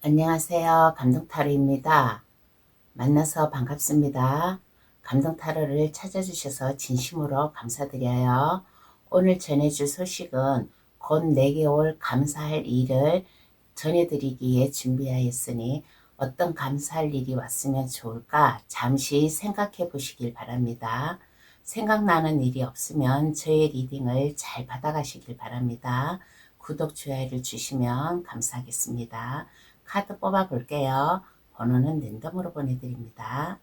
안녕하세요. 감동타로입니다. 만나서 반갑습니다. 감동타로를 찾아주셔서 진심으로 감사드려요. 오늘 전해줄 소식은 곧 내게 올 감사할 일을 전해드리기에 준비하였으니 어떤 감사할 일이 왔으면 좋을까 잠시 생각해 보시길 바랍니다. 생각나는 일이 없으면 저의 리딩을 잘 받아가시길 바랍니다. 구독, 좋아요를 주시면 감사하겠습니다. 카드 뽑아 볼게요. 번호는 랜덤으로 보내드립니다.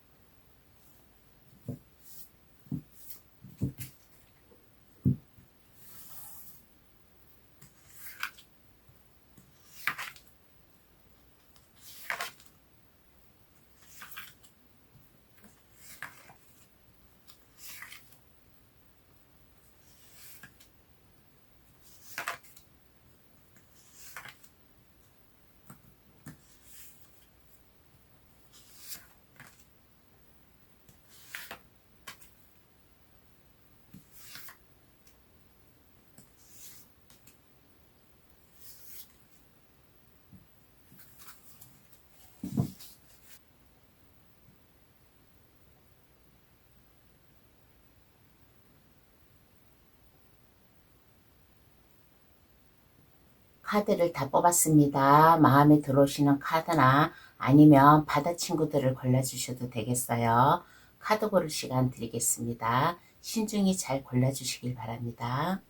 카드를 다 뽑았습니다. 마음에 들어오시는 카드나 아니면 바다 친구들을 골라주셔도 되겠어요. 카드 고를 시간 드리겠습니다. 신중히 잘 골라주시길 바랍니다.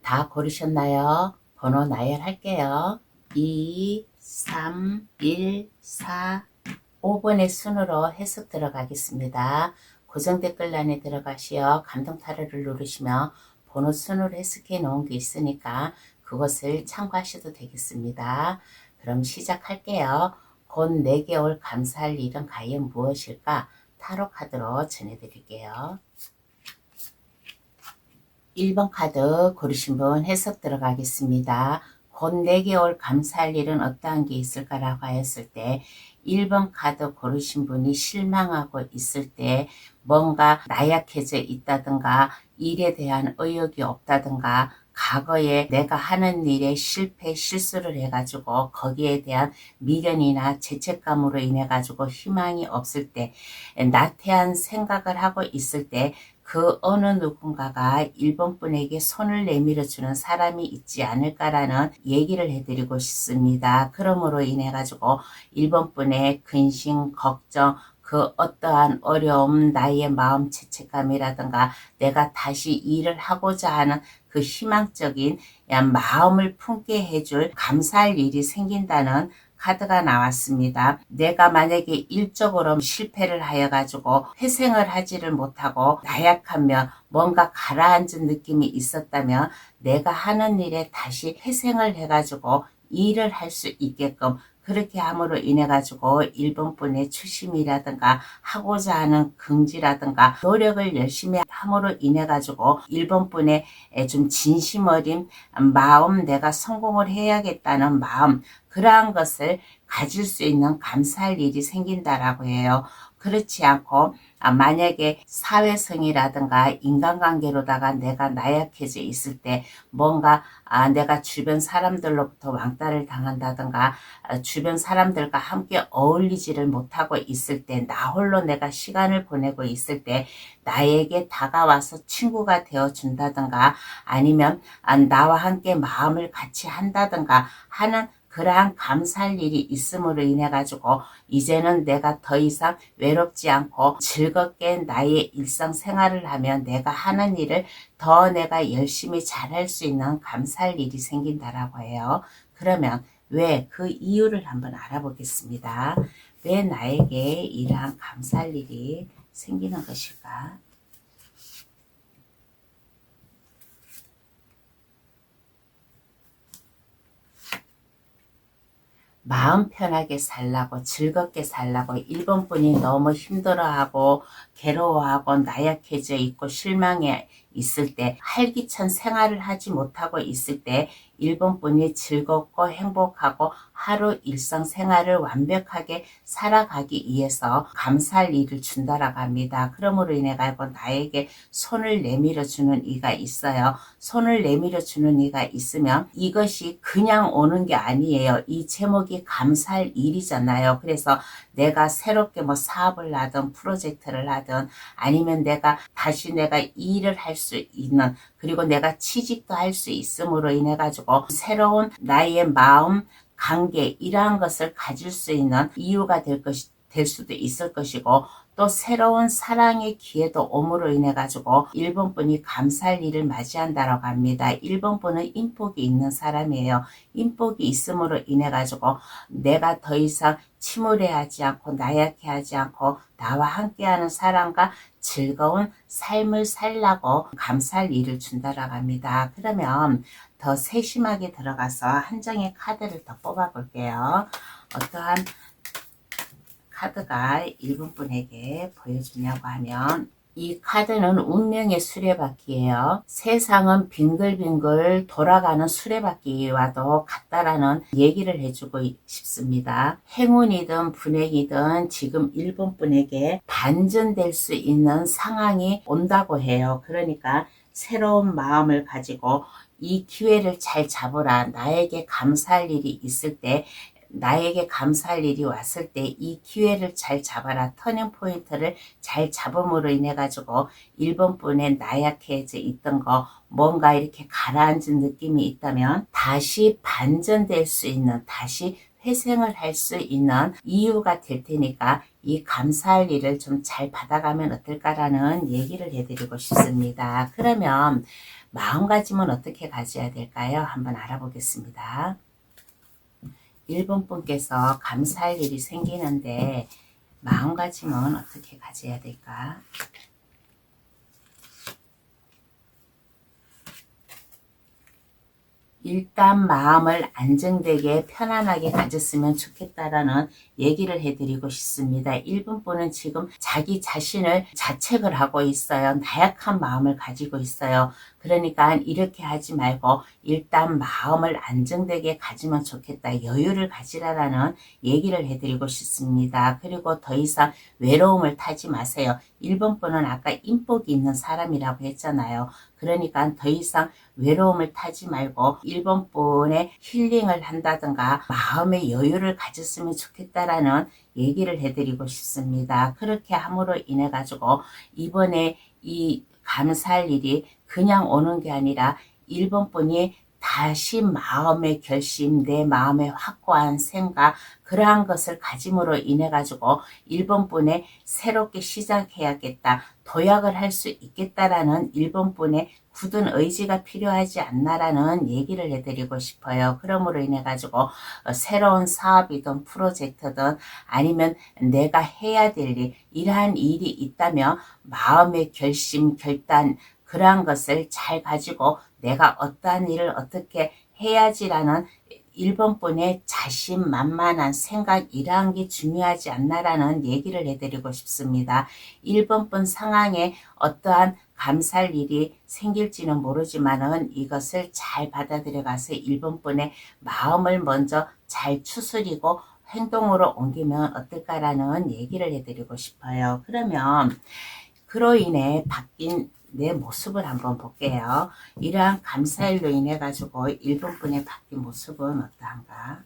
다 고르셨나요? 번호 나열할게요. 2, 3, 1, 4, 5번의 순으로 해석 들어가겠습니다. 고정 댓글란에 들어가시어 감동 타로를 누르시면 번호 순으로 해석해 놓은 게 있으니까 그것을 참고하셔도 되겠습니다. 그럼 시작할게요. 곧 내게 올 감사할 일은 과연 무엇일까? 타로 카드로 전해드릴게요. 1번 카드 고르신 분 해석 들어가겠습니다. 곧 내게 올 감사할 일은 어떠한 게 있을까라고 하였을 때 1번 카드 고르신 분이 실망하고 있을 때 뭔가 나약해져 있다든가 일에 대한 의욕이 없다든가 과거에 내가 하는 일에 실패 실수를 해가지고 거기에 대한 미련이나 죄책감으로 인해 가지고 희망이 없을 때 나태한 생각을 하고 있을 때 그 어느 누군가가 일본 분에게 손을 내밀어 주는 사람이 있지 않을까라는 얘기를 해드리고 싶습니다. 그러므로 인해 가지고 일본 분의 근심, 걱정, 그 어떠한 어려움, 나의 마음 죄책감이라든가 내가 다시 일을 하고자 하는 그 희망적인 마음을 품게 해줄 감사할 일이 생긴다는 카드가 나왔습니다. 내가 만약에 일적으로 실패를 하여 가지고 회생을 하지를 못하고 나약하며 뭔가 가라앉은 느낌이 있었다면 내가 하는 일에 다시 회생을 해 가지고 일을 할 수 있게끔 그렇게 함으로 인해 가지고 일본 분의 초심이라든가 하고자 하는 긍지라든가 노력을 열심히 함으로 인해 가지고 일본 분의 좀 진심 어린 마음, 내가 성공을 해야겠다는 마음, 그러한 것을 가질 수 있는 감사할 일이 생긴다라고 해요. 그렇지 않고 만약에 사회성이라든가 인간관계로다가 내가 나약해져 있을 때 뭔가 내가 주변 사람들로부터 왕따를 당한다든가 주변 사람들과 함께 어울리지를 못하고 있을 때 나 홀로 내가 시간을 보내고 있을 때 나에게 다가와서 친구가 되어준다든가 아니면 나와 함께 마음을 같이 한다든가 하는 그러한 감사할 일이 있음으로 인해 가지고 이제는 내가 더 이상 외롭지 않고 즐겁게 나의 일상생활을 하면 내가 하는 일을 더 내가 열심히 잘할 수 있는 감사할 일이 생긴다라고 해요. 그러면 왜 그 이유를 한번 알아보겠습니다. 왜 나에게 이러한 감사할 일이 생기는 것일까? 마음 편하게 살라고 즐겁게 살라고 일본 분이 너무 힘들어하고 괴로워하고 나약해져 있고 실망해 있을 때, 활기찬 생활을 하지 못하고 있을 때 1번 분이 즐겁고 행복하고 하루 일상생활을 완벽하게 살아가기 위해서 감사할 일을 준다라고 합니다. 그러므로 인해 가지고 나에게 손을 내밀어 주는 이가 있어요. 손을 내밀어 주는 이가 있으면 이것이 그냥 오는 게 아니에요. 이 제목이 감사할 일이잖아요. 그래서 내가 새롭게 뭐 사업을 하든 프로젝트를 하든 아니면 내가 일을 할 수 있는, 그리고 내가 취직도 할 수 있음으로 인해 가지고 새로운 나의 마음, 관계 이러한 것을 가질 수 있는 이유가 될 수도 있을 것이고, 또 새로운 사랑의 기회도 옴으로 인해 가지고 1번 분이 감사할 일을 맞이한다라고 합니다. 1번 분은 인복이 있는 사람이에요. 인복이 있음으로 인해 가지고 내가 더 이상 침울해하지 않고 나약해 하지 않고 나와 함께하는 사람과 즐거운 삶을 살라고 감사할 일을 준다라고 합니다. 그러면 더 세심하게 들어가서 한 장의 카드를 더 뽑아 볼게요. 어떠한 카드가 1번 분에게 보여주냐고 하면, 이 카드는 운명의 수레바퀴예요. 세상은 빙글빙글 돌아가는 수레바퀴와도 같다라는 얘기를 해주고 싶습니다. 행운이든 불행이든 지금 1번 분에게 반전될 수 있는 상황이 온다고 해요. 그러니까 새로운 마음을 가지고 이 기회를 잘 잡으라. 나에게 감사할 일이 있을 때, 나에게 감사할 일이 왔을 때 이 기회를 잘 잡아라. 터닝 포인트를 잘 잡음으로 인해 가지고 1번 분에 나약해져 있던 거 뭔가 이렇게 가라앉은 느낌이 있다면 다시 반전될 수 있는, 다시 회생을 할 수 있는 이유가 될 테니까 이 감사할 일을 좀 잘 받아가면 어떨까라는 얘기를 해드리고 싶습니다. 그러면 마음가짐은 어떻게 가져야 될까요? 한번 알아보겠습니다. 1번 분께서 감사할 일이 생기는데 마음가짐은 어떻게 가져야 될까? 일단 마음을 안정되게 편안하게 가졌으면 좋겠다라는 얘기를 해드리고 싶습니다. 1번 분은 지금 자기 자신을 자책을 하고 있어요. 나약한 마음을 가지고 있어요. 그러니까 이렇게 하지 말고 일단 마음을 안정되게 가지면 좋겠다. 여유를 가지라라는 얘기를 해드리고 싶습니다. 그리고 더 이상 외로움을 타지 마세요. 1번 분은 아까 인복이 있는 사람이라고 했잖아요. 그러니까 더 이상 외로움을 타지 말고 1번 분의 힐링을 한다든가 마음의 여유를 가졌으면 좋겠다라는 얘기를 해드리고 싶습니다. 그렇게 함으로 인해 가지고 이번에 이 감사할 일이 그냥 오는 게 아니라 1번 분이 다시 마음의 결심, 내 마음의 확고한 생각, 그러한 것을 가짐으로 인해 가지고 1번 분에 새롭게 시작해야겠다, 도약을 할 수 있겠다라는 1번 분의 굳은 의지가 필요하지 않나라는 얘기를 해드리고 싶어요. 그러므로 인해 가지고 새로운 사업이든 프로젝트든 아니면 내가 해야 될 일, 이러한 일이 있다면 마음의 결심, 결단, 그러한 것을 잘 가지고 내가 어떠한 일을 어떻게 해야지라는 1번 분의 자신만만한 생각, 이러한 게 중요하지 않나라는 얘기를 해드리고 싶습니다. 1번 분 상황에 어떠한 감사할 일이 생길지는 모르지만은 이것을 잘 받아들여 가서 1번 분의 마음을 먼저 잘 추스리고 행동으로 옮기면 어떨까라는 얘기를 해드리고 싶어요. 그러면 그로 인해 바뀐 내 모습을 한번 볼게요. 이러한 감사일로 인해 가지고 1번 분의 바뀐 모습은 어떠한가?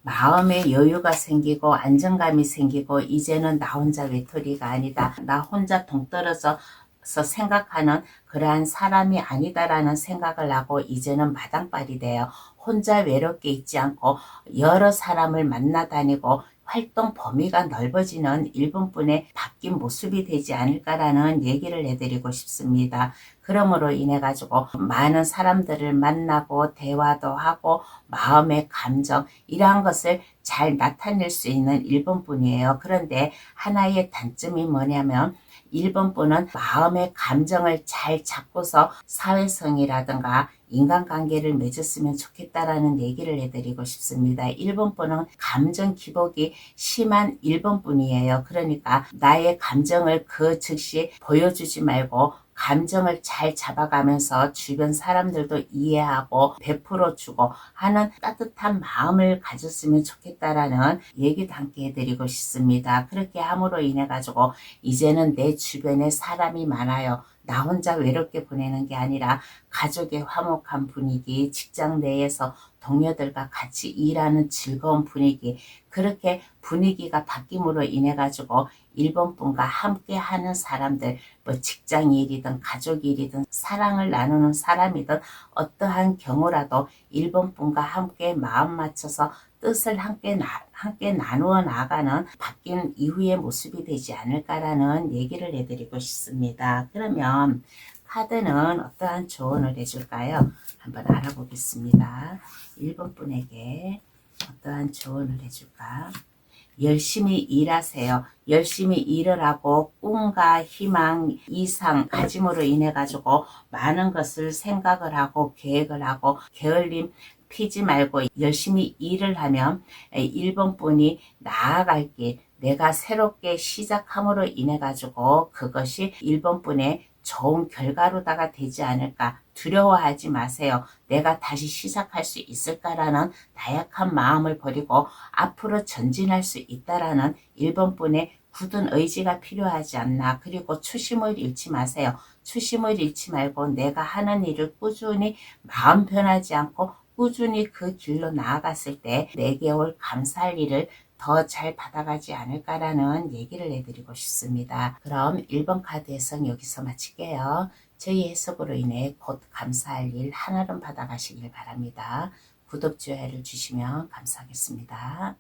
마음의 여유가 생기고 안정감이 생기고 이제는 나 혼자 외톨이가 아니다. 나 혼자 동떨어져 생각하는 그러한 사람이 아니다라는 생각을 하고 이제는 마당발이 돼요. 혼자 외롭게 있지 않고 여러 사람을 만나다니고 활동 범위가 넓어지는 1번 분의 바뀐 모습이 되지 않을까라는 얘기를 해드리고 싶습니다. 그러므로 인해 가지고 많은 사람들을 만나고 대화도 하고 마음의 감정, 이러한 것을 잘 나타낼 수 있는 1번 분이에요. 그런데 하나의 단점이 뭐냐면 1번 분은 마음의 감정을 잘 잡고서 사회성이라든가 인간관계를 맺었으면 좋겠다라는 얘기를 해드리고 싶습니다. 1번 분은 감정 기복이 심한 1번 분이에요. 그러니까 나의 감정을 그 즉시 보여주지 말고 감정을 잘 잡아가면서 주변 사람들도 이해하고 베풀어주고 하는 따뜻한 마음을 가졌으면 좋겠다라는 얘기도 함께 해드리고 싶습니다. 그렇게 함으로 인해 가지고 이제는 내 주변에 사람이 많아요. 나 혼자 외롭게 보내는 게 아니라 가족의 화목한 분위기, 직장 내에서 동료들과 같이 일하는 즐거운 분위기, 그렇게 분위기가 바뀜으로 인해 가지고 1번 분과 함께 하는 사람들, 뭐 직장 일이든 가족 일이든 사랑을 나누는 사람이든 어떠한 경우라도 1번 분과 함께 마음 맞춰서 뜻을 함께 나누어 나가는 바뀐 이후의 모습이 되지 않을까라는 얘기를 해드리고 싶습니다. 그러면 카드는 어떠한 조언을 해줄까요? 한번 알아보겠습니다. 1번 분에게 어떠한 조언을 해줄까? 열심히 일하세요. 열심히 일을 하고 꿈과 희망, 이상 가짐으로 인해 가지고 많은 것을 생각을 하고 계획을 하고 게을림 피지 말고 열심히 일을 하면 1번 분이 나아갈 길, 내가 새롭게 시작함으로 인해 가지고 그것이 1번 분의 좋은 결과로다가 되지 않을까. 두려워하지 마세요. 내가 다시 시작할 수 있을까라는 나약한 마음을 버리고 앞으로 전진할 수 있다라는 1번 분의 굳은 의지가 필요하지 않나. 그리고 초심을 잃지 마세요. 초심을 잃지 말고 내가 하는 일을 꾸준히 마음 변하지 않고 꾸준히 그 길로 나아갔을 때 내게 올 감사할 일을 더 잘 받아가지 않을까라는 얘기를 해드리고 싶습니다. 그럼 1번 카드 해석 여기서 마칠게요. 저희 해석으로 인해 곧 감사할 일 하나름 받아가시길 바랍니다. 구독, 좋아요를 주시면 감사하겠습니다.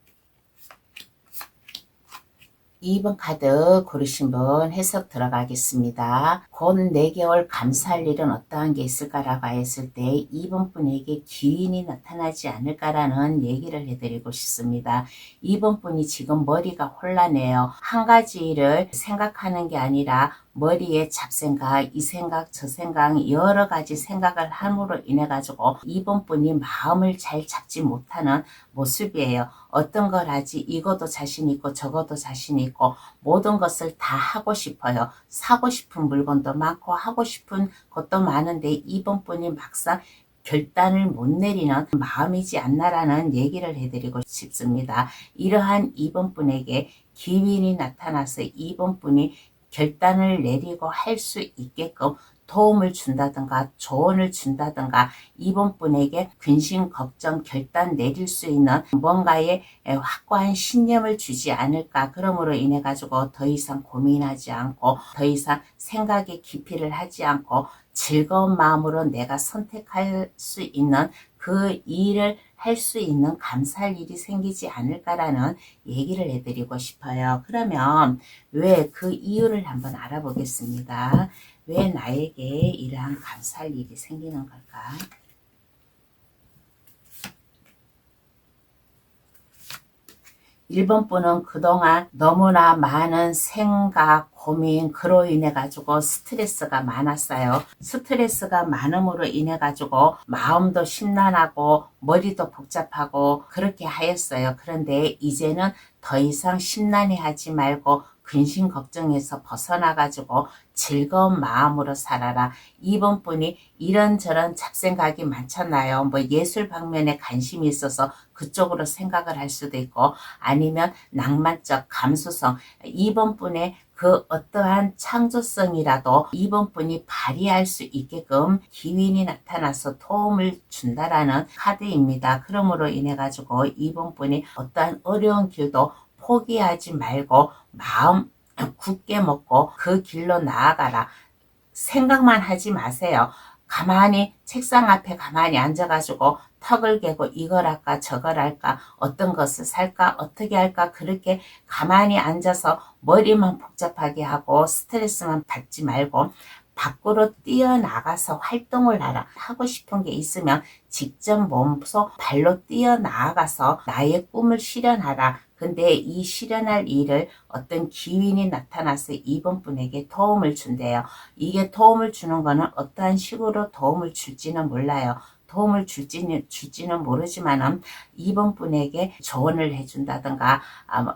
2번 카드 고르신 분 해석 들어가겠습니다. 곧 4개월 감사할 일은 어떠한 게 있을까라고 했을 때 2번 분에게 기인이 나타나지 않을까라는 얘기를 해드리고 싶습니다. 2번 분이 지금 머리가 혼란해요. 한 가지 일을 생각하는 게 아니라 머리에 잡생각, 이 생각, 저 생각 여러 가지 생각을 함으로 인해 가지고 2번 분이 마음을 잘 잡지 못하는 모습이에요. 어떤 걸 하지 이것도 자신 있고 저것도 자신 있고 모든 것을 다 하고 싶어요. 사고 싶은 물건도 많고 하고 싶은 것도 많은데 2번 분이 막상 결단을 못 내리는 마음이지 않나라는 얘기를 해드리고 싶습니다. 이러한 2번 분에게 기운이 나타나서 2번 분이 결단을 내리고 할 수 있게끔 도움을 준다든가 조언을 준다든가 2번 분에게 근심 걱정 결단 내릴 수 있는 뭔가의 확고한 신념을 주지 않을까. 그러므로 인해 가지고 더 이상 고민하지 않고 더 이상 생각의 깊이를 하지 않고 즐거운 마음으로 내가 선택할 수 있는 그 일을 할 수 있는 감사할 일이 생기지 않을까라는 얘기를 해드리고 싶어요. 그러면 왜 그 이유를 한번 알아보겠습니다. 왜 나에게 이러한 감사할 일이 생기는 걸까? 1번 분은 그동안 너무나 많은 생각, 고민, 그로 인해 가지고 스트레스가 많았어요. 스트레스가 많음으로 인해 가지고 마음도 심란하고 머리도 복잡하고 그렇게 하였어요. 그런데 이제는 더 이상 심란해 하지 말고 근심 걱정에서 벗어나 가지고 즐거운 마음으로 살아라. 2번 분이 이런저런 잡생각이 많잖아요. 뭐 예술 방면에 관심이 있어서 그쪽으로 생각을 할 수도 있고 아니면 낭만적 감수성 2번 분의 그 어떠한 창조성이라도 2번 분이 발휘할 수 있게끔 기운이 나타나서 도움을 준다라는 카드입니다. 그러므로 인해 가지고 2번 분이 어떠한 어려운 길도 포기하지 말고 마음 굳게 먹고 그 길로 나아가라. 생각만 하지 마세요. 가만히 책상 앞에 가만히 앉아가지고 턱을 개고 이걸 할까 저걸 할까 어떤 것을 살까 어떻게 할까 그렇게 가만히 앉아서 머리만 복잡하게 하고 스트레스만 받지 말고 밖으로 뛰어나가서 활동을 하라. 하고 싶은 게 있으면 직접 몸소 발로 뛰어나가서 나의 꿈을 실현하라. 근데 이 실현할 일을 어떤 기운이 나타나서 이번 분에게 도움을 준대요. 이게 도움을 주는 거는 어떠한 식으로 도움을 줄지는 몰라요. 도움을 줄지는 모르지만은 이번 분에게 조언을 해준다든가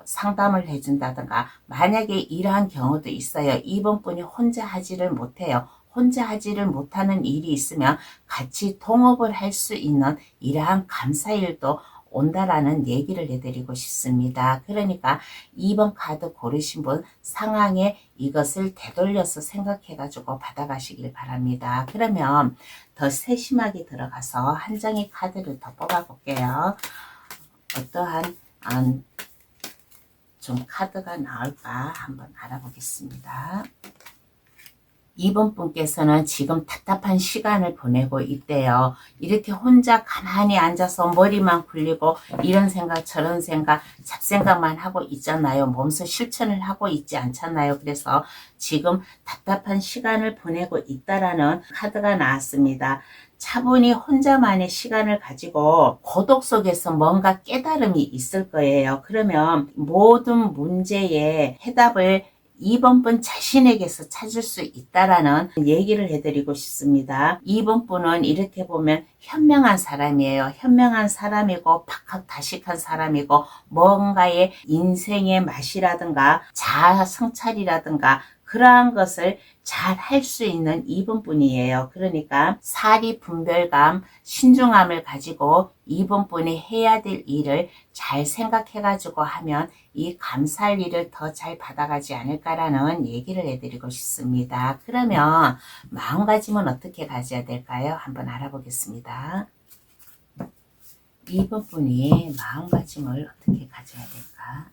상담을 해준다든가, 만약에 이러한 경우도 있어요. 이번 분이 혼자 하지를 못해요. 혼자 하지를 못하는 일이 있으면 같이 동업을 할 수 있는 이러한 감사일도 온다라는 얘기를 해드리고 싶습니다. 그러니까 2번 카드 고르신 분 상황에 이것을 되돌려서 생각해가지고 받아가시길 바랍니다. 그러면 더 세심하게 들어가서 한 장의 카드를 더 뽑아볼게요. 어떠한 좀 카드가 나올까 한번 알아보겠습니다. 이번 분께서는 지금 답답한 시간을 보내고 있대요. 이렇게 혼자 가만히 앉아서 머리만 굴리고 이런 생각 저런 생각 잡생각만 하고 있잖아요. 몸소 실천을 하고 있지 않잖아요. 그래서 지금 답답한 시간을 보내고 있다라는 카드가 나왔습니다. 차분히 혼자만의 시간을 가지고 고독 속에서 뭔가 깨달음이 있을 거예요. 그러면 모든 문제의 해답을 이번 분 자신에게서 찾을 수 있다라는 얘기를 해드리고 싶습니다. 이번 분은 이렇게 보면 현명한 사람이에요. 현명한 사람이고 박학다식한 사람이고 뭔가의 인생의 맛이라든가 자아 성찰이라든가 그러한 것을 잘 할 수 있는 이번 분이에요. 그러니까 사리 분별감, 신중함을 가지고 이번 분이 해야 될 일을 잘 생각해가지고 하면 이 감사할 일을 더 잘 받아가지 않을까라는 얘기를 해드리고 싶습니다. 그러면 마음가짐은 어떻게 가져야 될까요? 한번 알아보겠습니다. 이번 분이 마음가짐을 어떻게 가져야 될까?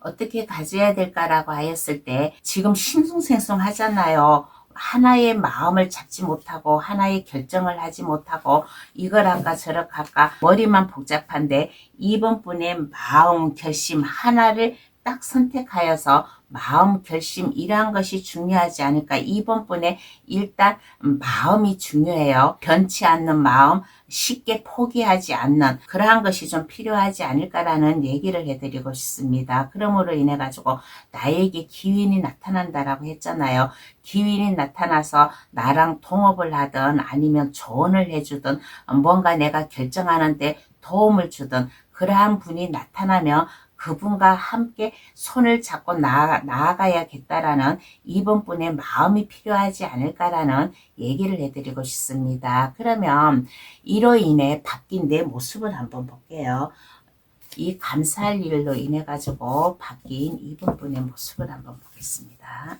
어떻게 가져야 될까라고 하였을 때 지금 싱숭생숭 하잖아요. 하나의 마음을 잡지 못하고 하나의 결정을 하지 못하고 이걸 할까 저럴 할까 머리만 복잡한데 이번 분의 마음 결심 하나를 딱 선택하여서 마음 결심 이러한 것이 중요하지 않을까. 이번 분의 일단 마음이 중요해요. 변치 않는 마음, 쉽게 포기하지 않는 그러한 것이 좀 필요하지 않을까라는 얘기를 해드리고 싶습니다. 그러므로 인해 가지고 나에게 기운이 나타난다라고 했잖아요. 기운이 나타나서 나랑 동업을 하든 아니면 조언을 해주든 뭔가 내가 결정하는데 도움을 주든 그러한 분이 나타나면 그분과 함께 손을 잡고 나아가야겠다라는 이번 분의 마음이 필요하지 않을까라는 얘기를 해드리고 싶습니다. 그러면 이로 인해 바뀐 내 모습을 한번 볼게요. 이 감사할 일로 인해 가지고 바뀐 이번 분의 모습을 한번 보겠습니다.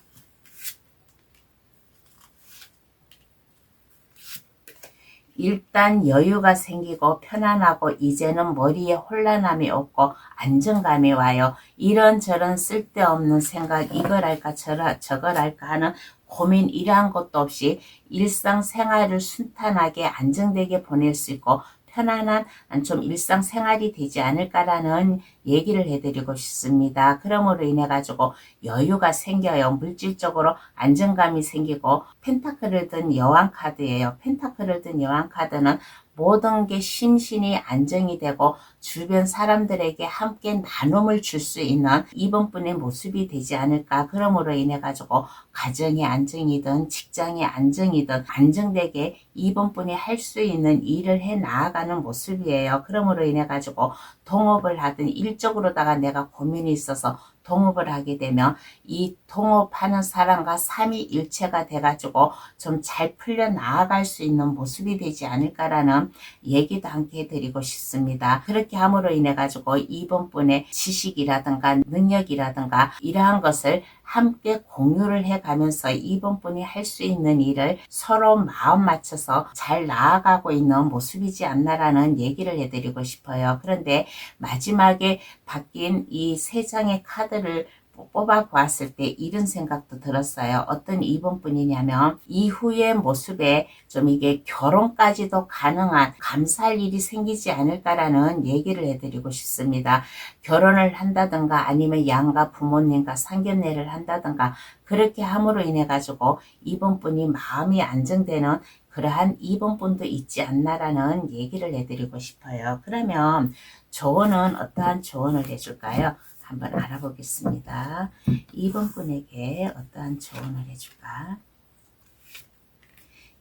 일단 여유가 생기고 편안하고 이제는 머리에 혼란함이 없고 안정감이 와요. 이런저런 쓸데없는 생각 이걸 할까 저걸 할까 하는 고민 이러한 것도 없이 일상생활을 순탄하게 안정되게 보낼 수 있고 편안한 좀 일상생활이 되지 않을까라는 얘기를 해드리고 싶습니다. 그러므로 인해 가지고 여유가 생겨요. 물질적으로 안정감이 생기고 펜타클을 든 여왕 카드예요. 펜타클을 든 여왕 카드는 모든 게 심신이 안정이 되고 주변 사람들에게 함께 나눔을 줄 수 있는 이번 분의 모습이 되지 않을까. 그러므로 인해 가지고 가정의 안정이든 직장의 안정이든 안정되게 이번 분이 할 수 있는 일을 해 나아가는 모습이에요. 그러므로 인해 가지고 동업을 하든 일적으로다가 내가 고민이 있어서 동업을 하게 되면 이 동업하는 사람과 삼위일체가 돼가지고 좀 잘 풀려 나아갈 수 있는 모습이 되지 않을까라는 얘기도 함께 해드리고 싶습니다. 그렇게 함으로 인해 가지고 이번 분의 지식이라든가 능력이라든가 이러한 것을 함께 공유를 해가면서 이번 분이 할 수 있는 일을 서로 마음 맞춰서 잘 나아가고 있는 모습이지 않나라는 얘기를 해드리고 싶어요. 그런데 마지막에 바뀐 이 세 장의 카드를 뽑아 보았을 때 이런 생각도 들었어요. 어떤 2번 분이냐면 이후의 모습에 좀 이게 결혼까지도 가능한 감사할 일이 생기지 않을까라는 얘기를 해드리고 싶습니다. 결혼을 한다든가 아니면 양가 부모님과 상견례를 한다든가 그렇게 함으로 인해 가지고 2번 분이 마음이 안정되는 그러한 2번 분도 있지 않나라는 얘기를 해드리고 싶어요. 그러면 조언은 어떠한 조언을 해줄까요? 한번 알아보겠습니다. 2번 분에게 어떠한 조언을 해줄까?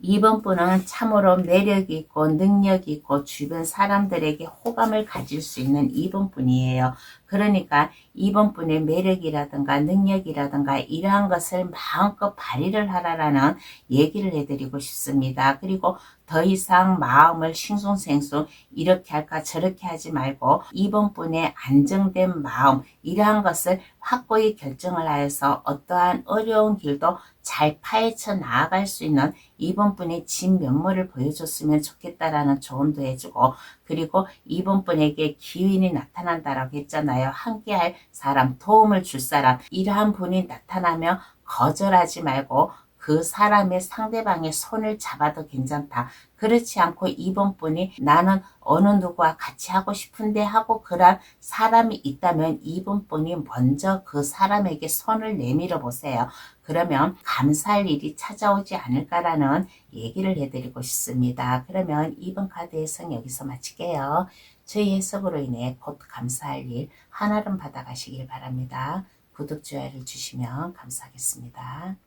2번 분은 참으로 매력이 있고 능력이 있고 주변 사람들에게 호감을 가질 수 있는 2번 분이에요. 그러니까 2번 분의 매력이라든가 능력이라든가 이러한 것을 마음껏 발휘를 하라라는 얘기를 해드리고 싶습니다. 그리고 더 이상 마음을 싱숭생숭 이렇게 할까 저렇게 하지 말고 2번 분의 안정된 마음 이러한 것을 확고히 결정을 하여서 어떠한 어려운 길도 잘 파헤쳐 나아갈 수 있는 2번 분의 진면모를 보여줬으면 좋겠다라는 조언도 해주고 그리고 2번 분에게 기운이 나타난다라고 했잖아요. 함께할 사람, 도움을 줄 사람 이러한 분이 나타나면 거절하지 말고 그 사람의 상대방의 손을 잡아도 괜찮다. 그렇지 않고 2번 분이 나는 어느 누구와 같이 하고 싶은데 하고 그런 사람이 있다면 2번 분이 먼저 그 사람에게 손을 내밀어 보세요. 그러면 감사할 일이 찾아오지 않을까라는 얘기를 해드리고 싶습니다. 그러면 2번 카드 해석 여기서 마칠게요. 저희 해석으로 인해 곧 감사할 일 하나름 받아가시길 바랍니다. 구독, 좋아요를 주시면 감사하겠습니다.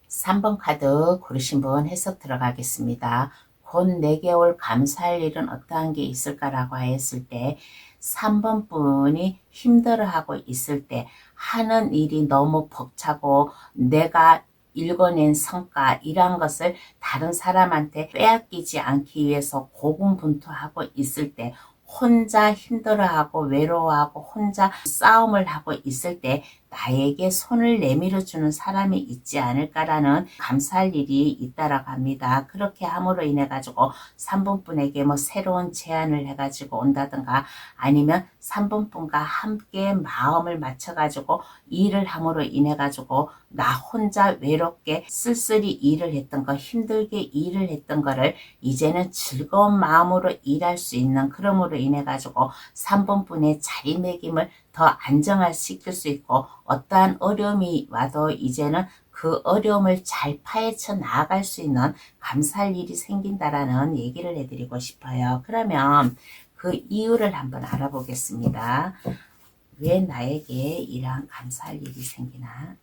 3번 카드 고르신 분 해석 들어가겠습니다. 곧 내게 올 감사할 일은 어떠한 게 있을까라고 했을 때 3번 분이 힘들어하고 있을 때 하는 일이 너무 벅차고 내가 읽어낸 성과 이러한 것을 다른 사람한테 빼앗기지 않기 위해서 고군분투하고 있을 때 혼자 힘들어하고 외로워하고 혼자 싸움을 하고 있을 때 나에게 손을 내밀어 주는 사람이 있지 않을까라는 감사할 일이 있다라고 합니다. 그렇게 함으로 인해 가지고 3번 분에게 뭐 새로운 제안을 해 가지고 온다든가 아니면 3번 분과 함께 마음을 맞춰 가지고 일을 함으로 인해 가지고 나 혼자 외롭게 쓸쓸히 일을 했던 거 힘들게 일을 했던 거를 이제는 즐거운 마음으로 일할 수 있는 그러므로 인해 가지고 3번 분의 자리매김을 더 안정화시킬 수 있고 어떠한 어려움이 와도 이제는 그 어려움을 잘 파헤쳐 나아갈 수 있는 감사할 일이 생긴다라는 얘기를 해드리고 싶어요. 그러면 그 이유를 한번 알아보겠습니다. 왜 나에게 이러한 감사할 일이 생기나?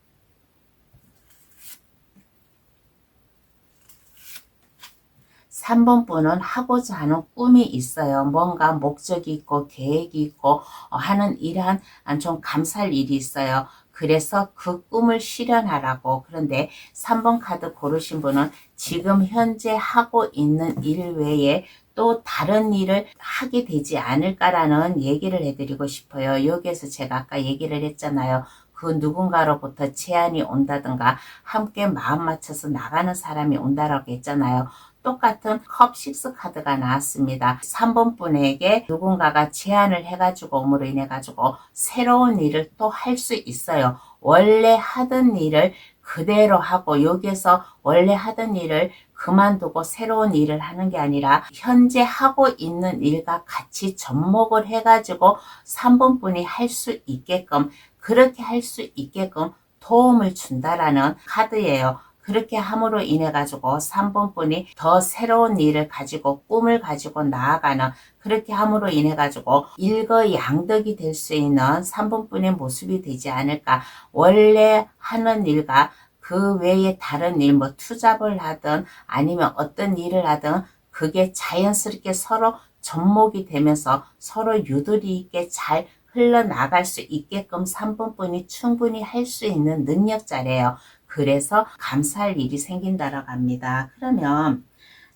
3번 분은 하고자 하는 꿈이 있어요. 뭔가 목적이 있고 계획이 있고 하는 이러한 좀 감사할 일이 있어요. 그래서 그 꿈을 실현하라고. 그런데 3번 카드 고르신 분은 지금 현재 하고 있는 일 외에 또 다른 일을 하게 되지 않을까라는 얘기를 해드리고 싶어요. 여기에서 제가 아까 얘기를 했잖아요. 그 누군가로부터 제안이 온다든가 함께 마음 맞춰서 나가는 사람이 온다라고 했잖아요. 똑같은 컵6 카드가 나왔습니다. 3번 분에게 누군가가 제안을 해가지고 옴으로 인해 가지고 새로운 일을 또 할 수 있어요. 원래 하던 일을 그대로 하고 여기에서 원래 하던 일을 그만두고 새로운 일을 하는 게 아니라 현재 하고 있는 일과 같이 접목을 해가지고 3번 분이 할 수 있게끔 그렇게 할 수 있게끔 도움을 준다라는 카드예요. 그렇게 함으로 인해 가지고 3번 분이 더 새로운 일을 가지고 꿈을 가지고 나아가는 그렇게 함으로 인해 가지고 일거양득이 될 수 있는 3번 분의 모습이 되지 않을까. 원래 하는 일과 그 외에 다른 일, 뭐 투잡을 하든 아니면 어떤 일을 하든 그게 자연스럽게 서로 접목이 되면서 서로 유도리 있게 잘 흘러나갈 수 있게끔 3번 분이 충분히 할 수 있는 능력자래요. 그래서 감사할 일이 생긴다라고 합니다. 그러면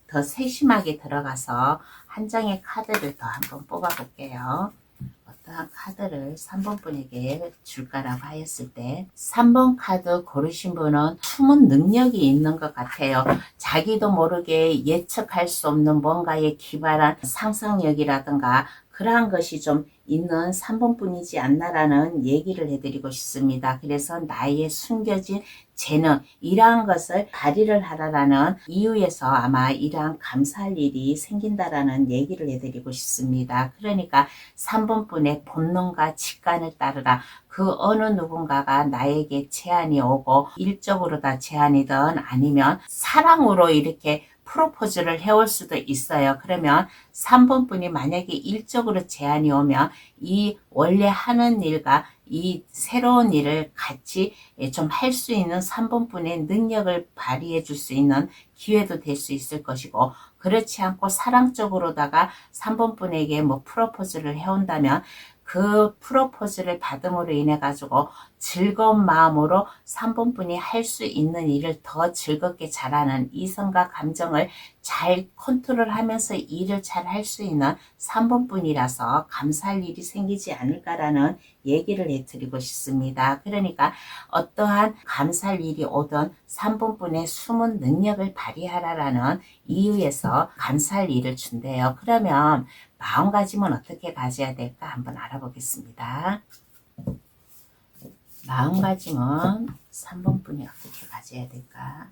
더 세심하게 들어가서 한 장의 카드를 더 한번 뽑아 볼게요. 어떠한 카드를 3번 분에게 줄까라고 하였을 때 3번 카드 고르신 분은 숨은 능력이 있는 것 같아요. 자기도 모르게 예측할 수 없는 뭔가에 기발한 상상력이라든가 그러한 것이 좀 있는 3번 분이지 않나라는 얘기를 해드리고 싶습니다. 그래서 나의 숨겨진 재능, 이러한 것을 발휘를 하라라는 이유에서 아마 이러한 감사할 일이 생긴다라는 얘기를 해드리고 싶습니다. 그러니까 3번 분의 본능과 직관을 따르라. 그 어느 누군가가 나에게 제안이 오고 일적으로 다 제안이든 아니면 사랑으로 이렇게 프로포즈를 해올 수도 있어요. 그러면 3번 분이 만약에 일적으로 제안이 오면 이 원래 하는 일과 이 새로운 일을 같이 좀 할 수 있는 3번 분의 능력을 발휘해 줄 수 있는 기회도 될 수 있을 것이고, 그렇지 않고 사랑적으로다가 3번 분에게 뭐 프로포즈를 해온다면 그 프로포즈를 받음으로 인해 가지고 즐거운 마음으로 3번 분이 할 수 있는 일을 더 즐겁게 잘하는, 이성과 감정을 잘 컨트롤하면서 일을 잘 할 수 있는 3번 분이라서 감사할 일이 생기지 않을까라는 얘기를 해드리고 싶습니다. 그러니까 어떠한 감사할 일이 오든 3번 분의 숨은 능력을 발휘하라라는 이유에서 감사할 일을 준대요. 그러면 마음가짐은 어떻게 가져야 될까 한번 알아보겠습니다. 마음가짐은 3번 분이 어떻게 가져야 될까?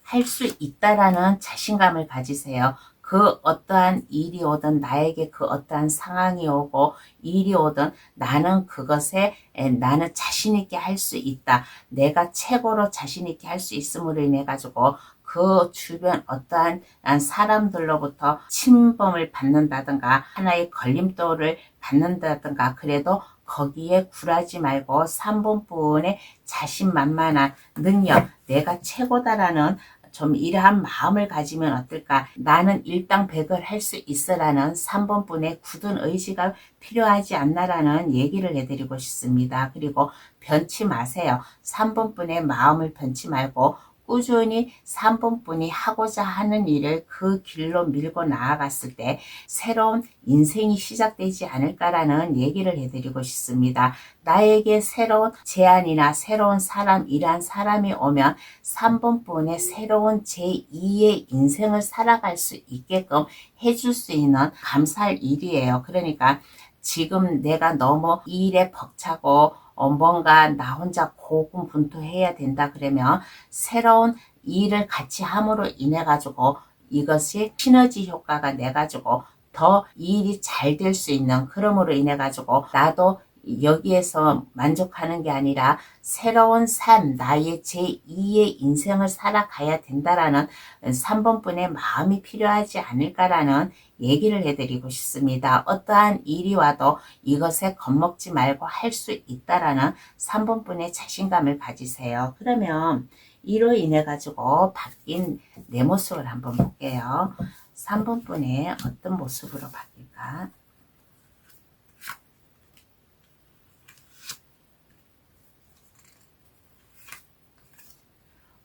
할 수 있다라는 자신감을 가지세요. 그 어떠한 일이 오든, 나에게 그 어떠한 상황이 오고 일이 오든 나는 그것에 나는 자신 있게 할 수 있다. 내가 최고로 자신 있게 할 수 있음으로 인해 가지고 그 주변 어떠한 사람들로부터 침범을 받는다든가 하나의 걸림돌을 받는다든가, 그래도 거기에 굴하지 말고 3번 분의 자신만만한 능력, 내가 최고다라는 좀 이러한 마음을 가지면 어떨까? 나는 일당백을 할 수 있어라는 3번 분의 굳은 의지가 필요하지 않나라는 얘기를 해드리고 싶습니다. 그리고 변치 마세요. 3번 분의 마음을 변치 말고 꾸준히 3번 분이 하고자 하는 일을 그 길로 밀고 나아갔을 때 새로운 인생이 시작되지 않을까라는 얘기를 해드리고 싶습니다. 나에게 새로운 제안이나 새로운 사람, 이러한 사람이 오면 3번 분의 새로운 제2의 인생을 살아갈 수 있게끔 해줄 수 있는 감사할 일이에요. 그러니까 지금 내가 너무 이 일에 벅차고 뭔가 나 혼자 고군분투해야 된다 그러면 새로운 일을 같이 함으로 인해 가지고 이것이 시너지 효과가 내 가지고 더 일이 잘 될 수 있는, 그러므로 인해 가지고 나도 여기에서 만족하는 게 아니라 새로운 삶, 나의 제2의 인생을 살아가야 된다라는 3번 분의 마음이 필요하지 않을까라는 얘기를 해드리고 싶습니다. 어떠한 일이 와도 이것에 겁먹지 말고 할 수 있다라는 3번 분의 자신감을 가지세요. 그러면 이로 인해 가지고 바뀐 내 모습을 한번 볼게요. 3번 분의 어떤 모습으로 바뀔까?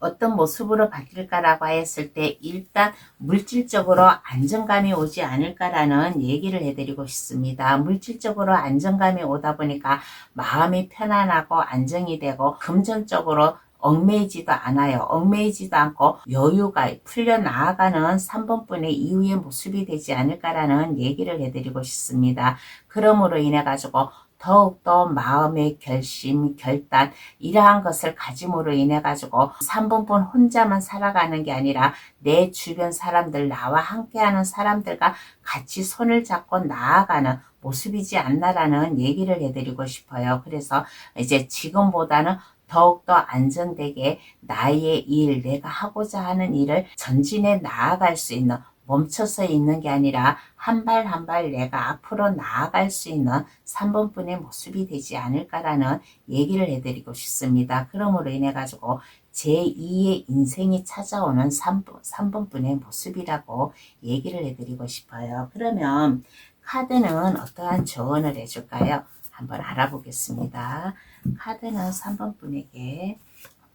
어떤 모습으로 바뀔까라고 했을 때 일단 물질적으로 안정감이 오지 않을까라는 얘기를 해드리고 싶습니다. 물질적으로 안정감이 오다 보니까 마음이 편안하고 안정이 되고 금전적으로 얽매이지도 않아요. 얽매이지도 않고 여유가 풀려 나아가는 3번 분의 이후의 모습이 되지 않을까라는 얘기를 해드리고 싶습니다. 그러므로 인해 가지고 더욱더 마음의 결심, 결단, 이러한 것을 가짐으로 인해 가지고 3번 분 혼자만 살아가는 게 아니라 내 주변 사람들, 나와 함께하는 사람들과 같이 손을 잡고 나아가는 모습이지 않나라는 얘기를 해드리고 싶어요. 그래서 이제 지금보다는 더욱더 안정되게 나의 일, 내가 하고자 하는 일을 전진해 나아갈 수 있는, 멈춰서 있는 게 아니라 한 발 한 발 내가 앞으로 나아갈 수 있는 3번 분의 모습이 되지 않을까라는 얘기를 해드리고 싶습니다. 그러므로 인해 가지고 제2의 인생이 찾아오는 3번 분의 모습이라고 얘기를 해드리고 싶어요. 그러면 카드는 어떠한 조언을 해줄까요? 한번 알아보겠습니다. 카드는 3번 분에게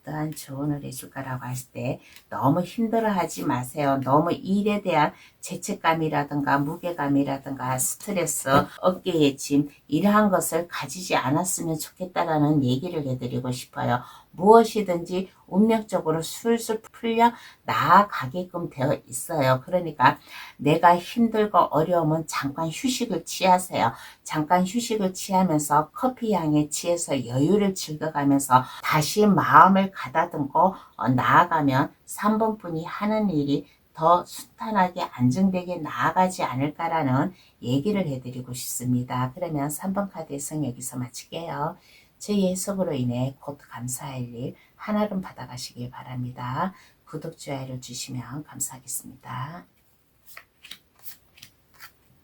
어떠한 조언을 해줄까라고 했을 때 너무 힘들어하지 마세요. 너무 일에 대한 죄책감이라든가 무게감이라든가 스트레스, 어깨의 짐, 이러한 것을 가지지 않았으면 좋겠다라는 얘기를 해드리고 싶어요. 무엇이든지 운명적으로 술술 풀려 나아가게끔 되어 있어요. 그러니까 내가 힘들고 어려우면 잠깐 휴식을 취하세요. 잠깐 휴식을 취하면서 커피 향에 취해서 여유를 즐겨가면서 다시 마음을 가다듬고 나아가면 3번 분이 하는 일이 더 순탄하게 안정되게 나아가지 않을까라는 얘기를 해드리고 싶습니다. 그러면 3번 카드 해석 여기서 마칠게요. 저희 해석으로 인해 곧 감사할 일 하나름 받아가시길 바랍니다. 구독, 좋아요를 주시면 감사하겠습니다.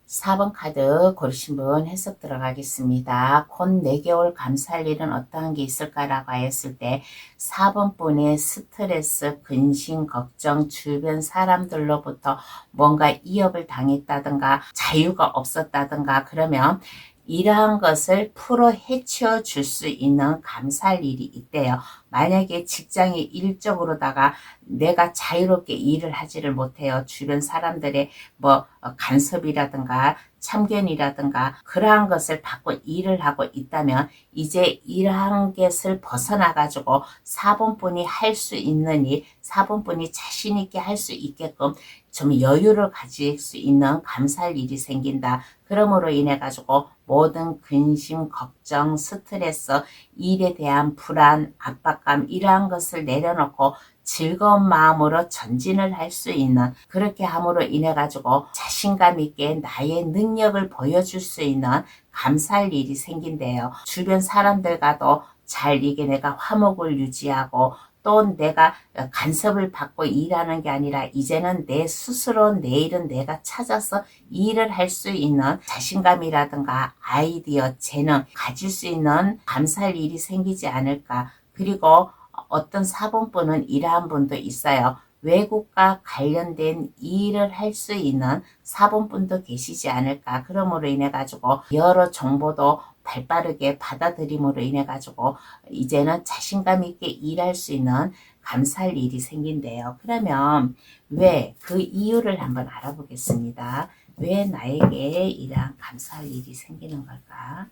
4번 카드 고르신 분 해석 들어가겠습니다. 곧 4개월 감사할 일은 어떠한 게 있을까라고 했을 때 4번 분의 스트레스, 근심, 걱정, 주변 사람들로부터 뭔가 이업을 당했다든가 자유가 없었다든가 그러면 이러한 것을 풀어 헤쳐 줄 수 있는 감사할 일이 있대요. 만약에 직장이 일적으로다가 내가 자유롭게 일을 하지를 못해요. 주변 사람들의 뭐 간섭이라든가 참견이라든가 그러한 것을 받고 일을 하고 있다면 이제 이러한 것을 벗어나 가지고 4번 분이 할 수 있는 일, 4번 분이 자신 있게 할 수 있게끔 좀 여유를 가질 수 있는 감사할 일이 생긴다. 그러므로 인해 가지고 모든 근심, 걱정, 스트레스, 일에 대한 불안, 압박감 이러한 것을 내려놓고 즐거운 마음으로 전진을 할 수 있는 그렇게 함으로 인해 가지고 자신감 있게 나의 능력을 보여줄 수 있는 감사할 일이 생긴대요. 주변 사람들과도 잘 이게 내가 화목을 유지하고 또 내가 간섭을 받고 일하는 게 아니라 이제는 내 스스로 내일은 내가 찾아서 일을 할 수 있는 자신감이라든가 아이디어, 재능 가질 수 있는 감사할 일이 생기지 않을까. 그리고 어떤 4번 분은 이러한 분도 있어요. 외국과 관련된 일을 할 수 있는 4번 분도 계시지 않을까. 그러므로 인해 가지고 여러 정보도 발빠르게 받아들임으로 인해 가지고 이제는 자신감 있게 일할 수 있는 감사할 일이 생긴대요. 그러면 왜 그 이유를 한번 알아보겠습니다. 왜 나에게 이러한 감사할 일이 생기는 걸까?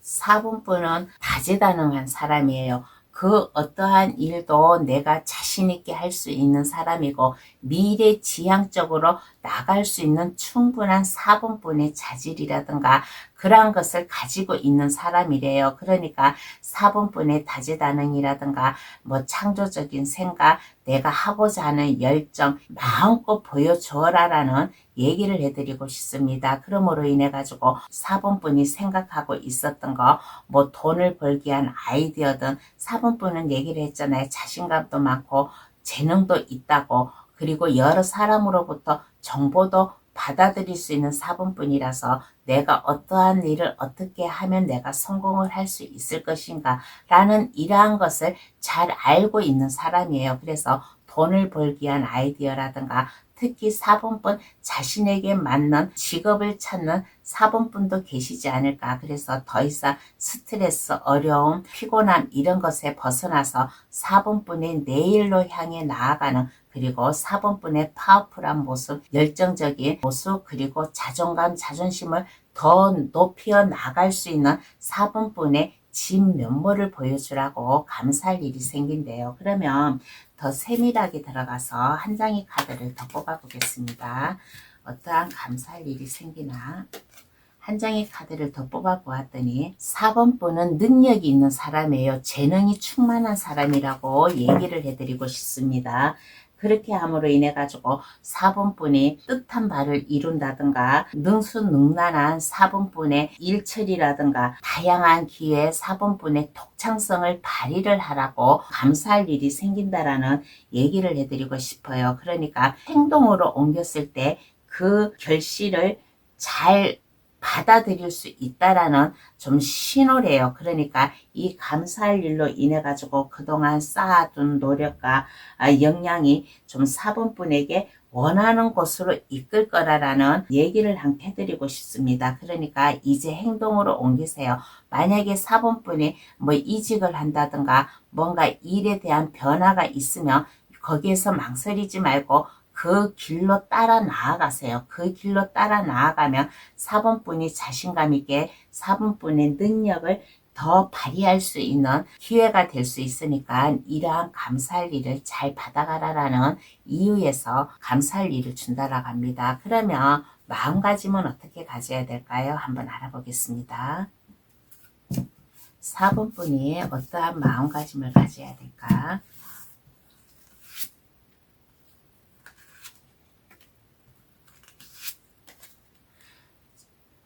4번 분은 다재다능한 사람이에요. 그 어떠한 일도 내가 자신 있게 할 수 있는 사람이고 미래지향적으로 나갈 수 있는 충분한 4번 분의 자질이라든가 그러한 것을 가지고 있는 사람이래요. 그러니까 4번 분의 다재다능이라든가 뭐 창조적인 생각, 내가 하고자 하는 열정 마음껏 보여줘라라는 얘기를 해드리고 싶습니다. 그러므로 인해 가지고 4번 분이 생각하고 있었던 거 뭐 돈을 벌기 위한 아이디어든 4번 분은 얘기를 했잖아요. 자신감도 많고 재능도 있다고 그리고 여러 사람으로부터 정보도 받아들일 수 있는 4번 분이라서 내가 어떠한 일을 어떻게 하면 내가 성공을 할 수 있을 것인가 라는 이러한 것을 잘 알고 있는 사람이에요. 그래서 돈을 벌기 위한 아이디어라든가 특히 4번분 자신에게 맞는 직업을 찾는 4번분도 계시지 않을까. 그래서 더 이상 스트레스, 어려움, 피곤함 이런 것에 벗어나서 4번분의 내일로 향해 나아가는 그리고 4번분의 파워풀한 모습, 열정적인 모습 그리고 자존감, 자존심을 더 높여 나갈 수 있는 4번분의 진면모를 보여주라고 감사할 일이 생긴대요. 그러면 더 세밀하게 들어가서 한 장의 카드를 더 뽑아보겠습니다. 어떠한 감사할 일이 생기나 한 장의 카드를 더 뽑아보았더니 4번 분은 능력이 있는 사람이에요. 재능이 충만한 사람이라고 얘기를 해드리고 싶습니다. 그렇게 함으로 인해 가지고 4번 분이 뜻한 바를 이룬다든가 능수능란한 4번 분의 일처리라든가 다양한 기회에 4번 분의 독창성을 발휘를 하라고 감사할 일이 생긴다라는 얘기를 해드리고 싶어요. 그러니까 행동으로 옮겼을 때 그 결실을 잘 받아들일 수 있다라는 좀 신호래요. 그러니까 이 감사할 일로 인해 가지고 그동안 쌓아둔 노력과 역량이 좀 4번 분에게 원하는 곳으로 이끌 거라라는 얘기를 한번 해드리고 싶습니다. 그러니까 이제 행동으로 옮기세요. 만약에 4번 분이 뭐 이직을 한다든가 뭔가 일에 대한 변화가 있으면 거기에서 망설이지 말고 그 길로 따라 나아가세요. 그 길로 따라 나아가면 4번분이 자신감 있게 4번분의 능력을 더 발휘할 수 있는 기회가 될 수 있으니까 이러한 감사할 일을 잘 받아가라라는 이유에서 감사할 일을 준다라고 합니다. 그러면 마음가짐은 어떻게 가져야 될까요? 한번 알아보겠습니다. 4번분이 어떠한 마음가짐을 가져야 될까?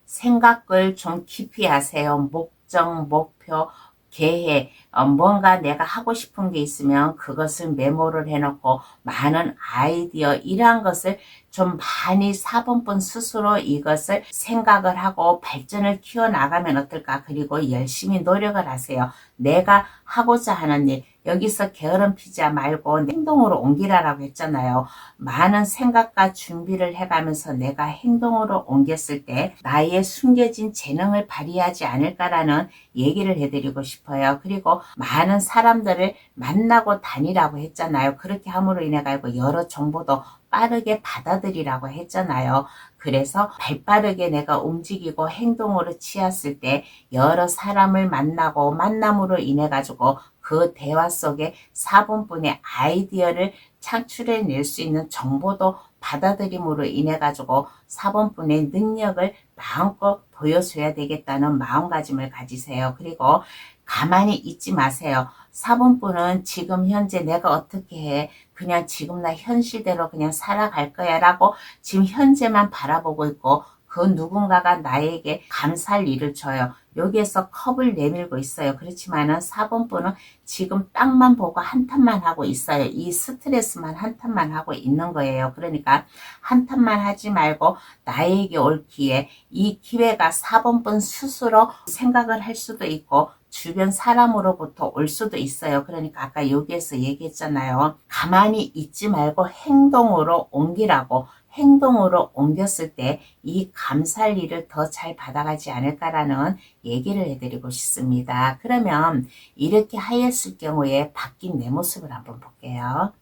생각을 좀 깊이 하세요. 목적, 목표, 계획, 뭔가 내가 하고 싶은 게 있으면 그것을 메모를 해놓고 많은 아이디어 이러한 것을 좀 많이 4번분 스스로 이것을 생각을 하고 발전을 키워나가면 어떨까. 그리고 열심히 노력을 하세요. 내가 하고자 하는 일, 여기서 게으름 피지 말고 행동으로 옮기라라고 했잖아요. 많은 생각과 준비를 해가면서 내가 행동으로 옮겼을 때 나의 숨겨진 재능을 발휘하지 않을까라는 얘기를 해드리고 싶어요. 그리고 많은 사람들을 만나고 다니라고 했잖아요. 그렇게 함으로 인해 가지고 여러 정보도 빠르게 받아들이라고 했잖아요. 그래서 발빠르게 내가 움직이고 행동으로 취했을 때 여러 사람을 만나고 만남으로 인해 가지고 그 대화 속에 4번분의 아이디어를 창출해낼 수 있는 정보도 받아들임으로 인해 가지고 4번분의 능력을 마음껏 보여줘야 되겠다는 마음가짐을 가지세요. 그리고 가만히 있지 마세요. 4번분은 지금 현재 내가 어떻게 해? 그냥 지금 나 현실대로 그냥 살아갈 거야 라고 지금 현재만 바라보고 있고 그 누군가가 나에게 감사할 일을 줘요. 여기에서 컵을 내밀고 있어요. 그렇지만은 4번분은 지금 땅만 보고 한탄만 하고 있어요. 이 스트레스만 한탄만 하고 있는 거예요. 그러니까 한탄만 하지 말고 나에게 올 기회, 이 기회가 4번분 스스로 생각을 할 수도 있고 주변 사람으로부터 올 수도 있어요. 그러니까 아까 여기에서 얘기했잖아요. 가만히 있지 말고 행동으로 옮기라고. 행동으로 옮겼을 때 이 감사할 일을 더 잘 받아가지 않을까라는 얘기를 해드리고 싶습니다. 그러면 이렇게 하였을 경우에 바뀐 내 모습을 한번 볼게요.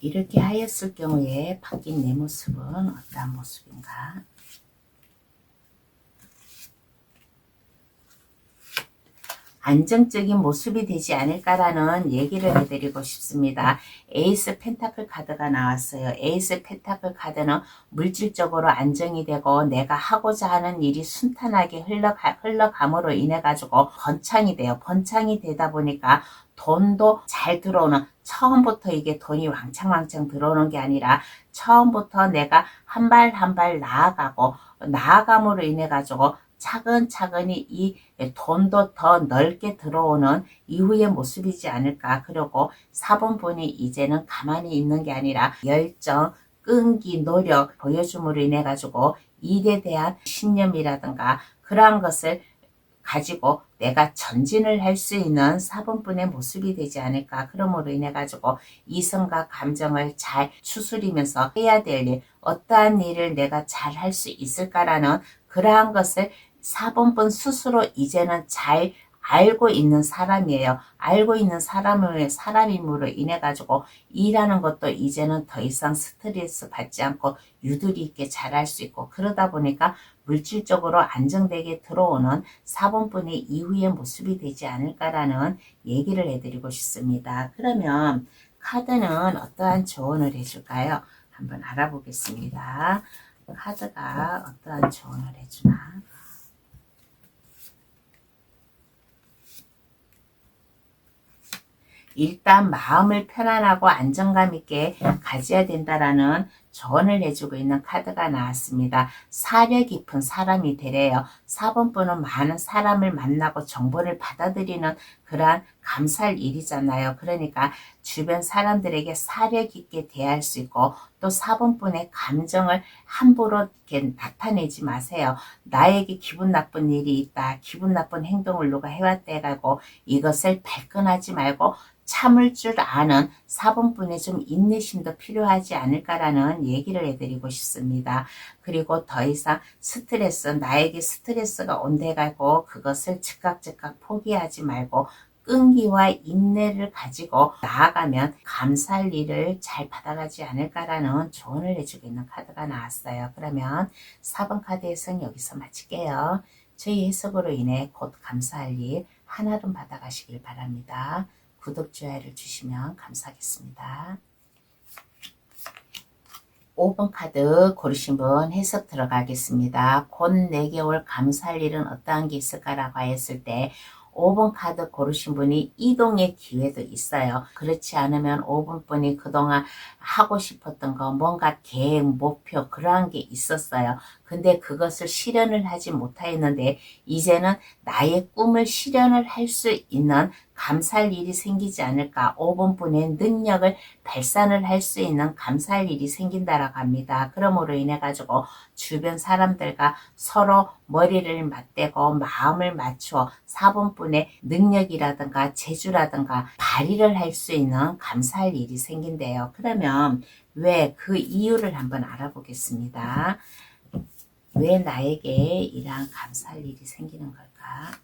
이렇게 하였을 경우에 바뀐 내 모습은 어떠한 모습인가? 안정적인 모습이 되지 않을까라는 얘기를 해드리고 싶습니다. 에이스 펜타클 카드가 나왔어요. 에이스 펜타클 카드는 물질적으로 안정이 되고 내가 하고자 하는 일이 순탄하게 흘러감으로 인해 가지고 번창이 돼요. 번창이 되다 보니까 돈도 잘 들어오는, 처음부터 이게 돈이 왕창왕창 들어오는 게 아니라 처음부터 내가 한 발 한 발 나아가고 나아감으로 인해 가지고 차근차근히 이 돈도 더 넓게 들어오는 이후의 모습이지 않을까. 그리고 4번분이 이제는 가만히 있는 게 아니라 열정, 끈기, 노력 보여줌으로 인해 가지고 일에 대한 신념이라든가 그러한 것을 가지고 내가 전진을 할 수 있는 4번분의 모습이 되지 않을까. 그러므로 인해 가지고 이성과 감정을 잘 추스리면서 해야 될 일, 어떠한 일을 내가 잘 할 수 있을까라는 그러한 것을 4번분 스스로 이제는 잘 알고 있는 사람이에요. 알고 있는 사람임으로 인해 가지고 일하는 것도 이제는 더 이상 스트레스 받지 않고 유도리 있게 잘할 수 있고, 그러다 보니까 물질적으로 안정되게 들어오는 4번분의 이후의 모습이 되지 않을까라는 얘기를 해드리고 싶습니다. 그러면 카드는 어떠한 조언을 해줄까요? 한번 알아보겠습니다. 카드가 어떠한 조언을 해주나? 일단 마음을 편안하고 안정감 있게 가져야 된다라는 조언을 해주고 있는 카드가 나왔습니다. 사려 깊은 사람이 되래요. 4번분은 많은 사람을 만나고 정보를 받아들이는 그러한 감사할 일이잖아요. 그러니까 주변 사람들에게 사려 깊게 대할 수 있고, 또 4번분의 감정을 함부로 이렇게 나타내지 마세요. 나에게 기분 나쁜 일이 있다, 기분 나쁜 행동을 누가 해왔다 해가고 이것을 발끈하지 말고 참을 줄 아는 4번분의 좀 인내심도 필요하지 않을까라는 얘기를 해드리고 싶습니다. 그리고 더 이상 나에게 스트레스가 온대가고 그것을 즉각 포기하지 말고 끈기와 인내를 가지고 나아가면 감사할 일을 잘 받아가지 않을까라는 조언을 해주고 있는 카드가 나왔어요. 그러면 4번 카드 해석 여기서 마칠게요. 저희 해석으로 인해 곧 감사할 일 하나름 받아가시길 바랍니다. 구독, 좋아요를 주시면 감사하겠습니다. 5번 카드 고르신 분 해석 들어가겠습니다. 곧 내게 올 감사할 일은 어떠한 게 있을까라고 하였을 때 5번 카드 고르신 분이 이동의 기회도 있어요. 그렇지 않으면 5번 분이 그동안 하고 싶었던 거 뭔가 계획, 목표 그러한 게 있었어요. 근데 그것을 실현을 하지 못하였는데 이제는 나의 꿈을 실현을 할 수 있는 감사할 일이 생기지 않을까. 5번 분의 능력을 발산을 할 수 있는 감사할 일이 생긴다라고 합니다. 그러므로 인해 가지고 주변 사람들과 서로 머리를 맞대고 마음을 맞추어 4번 분의 능력이라든가 재주라든가 발휘를 할 수 있는 감사할 일이 생긴대요. 그러면 왜 그 이유를 한번 알아보겠습니다. 왜 나에게 이러한 감사할 일이 생기는 걸까?